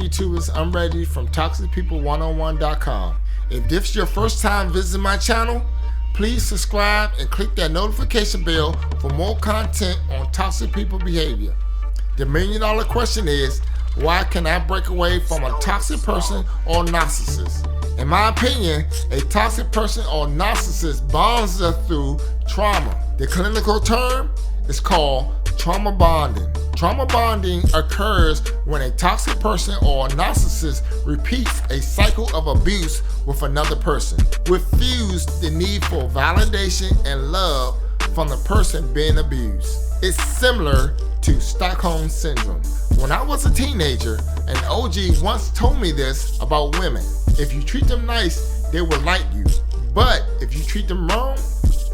YouTubers? I'm Reggie from toxicpeople101.com. If this is your first time visiting my channel, please subscribe and click that notification bell for more content on toxic people behavior. The $1 million question is, why can I break away from a toxic person or narcissist? In my opinion, a toxic person or narcissist bonds us through trauma. The clinical term is called trauma bonding. Trauma bonding occurs when a toxic person or narcissist repeats a cycle of abuse with another person, with fused the need for validation and love from the person being abused. It's similar to Stockholm Syndrome. When I was a teenager, an OG once told me this about women. If you treat them nice, they will like you. But if you treat them wrong,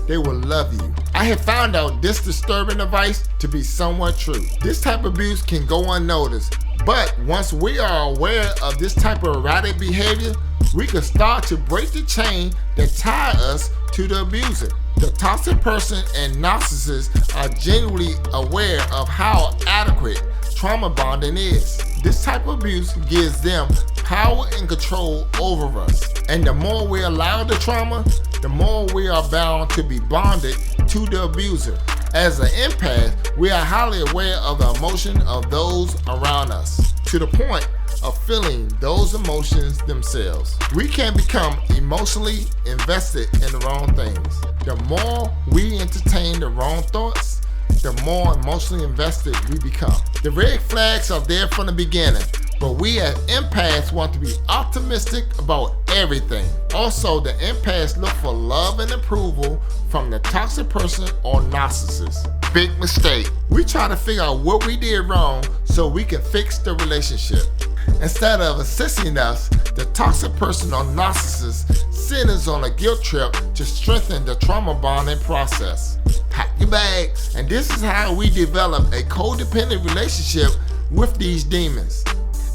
they will love you. I have found out this disturbing advice to be somewhat true. This type of abuse can go unnoticed, but once we are aware of this type of erratic behavior, we can start to break the chain that ties us to the abuser. The toxic person and narcissist are genuinely aware of how adequate trauma bonding is. This type of abuse gives them power and control over us. And the more we allow the trauma, the more we are bound to be bonded to the abuser. As an empath, we are highly aware of the emotion of those around us, to the point of feeling those emotions themselves. We can become emotionally invested in the wrong things. The more we entertain the wrong thoughts, the more emotionally invested we become. The red flags are there from the beginning, but we as empaths want to be optimistic about everything. Also, the empaths look for love and approval from the toxic person or narcissist. Big mistake. We try to figure out what we did wrong so we can fix the relationship. Instead of assisting us, the toxic person or narcissist sends us on a guilt trip to strengthen the trauma bonding process. Pack your bags. And this is how we develop a codependent relationship with these demons.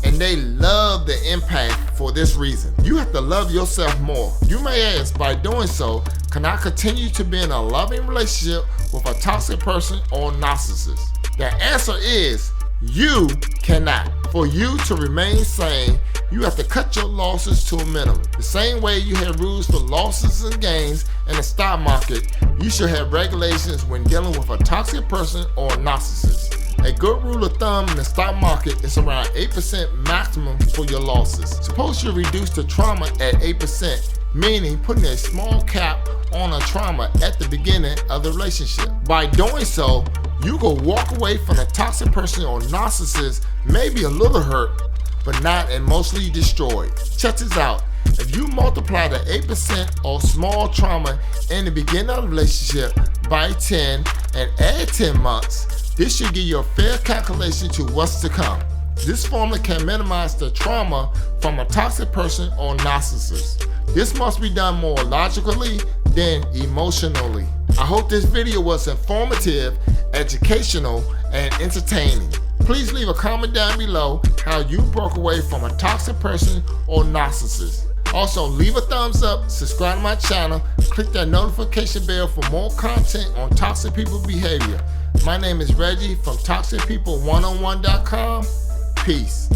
And they love the empath for this reason. You have to love yourself more. You may ask, by doing so, can I continue to be in a loving relationship with a toxic person or narcissist? The answer is, you cannot. For you to remain sane, you have to cut your losses to a minimum. The same way you have rules for losses and gains in the stock market, you should have regulations when dealing with a toxic person or narcissist. A good rule of thumb in the stock market is around 8% maximum for your losses. Suppose you reduce the trauma at 8%, meaning putting a small cap on a trauma at the beginning of the relationship. By doing so, you can walk away from a toxic person or narcissist, maybe a little hurt, but not emotionally destroyed. Check this out. If you multiply the 8% or small trauma in the beginning of the relationship by 10 and add 10 months, this should give you a fair calculation to what's to come. This formula can minimize the trauma from a toxic person or narcissist. This must be done more logically than emotionally. I hope this video was informative, educational, and entertaining. Please leave a comment down below how you broke away from a toxic person or narcissist. Also, leave a thumbs up, subscribe to my channel, click that notification bell for more content on toxic people behavior. My name is Reggie from toxicpeople101.com. Peace.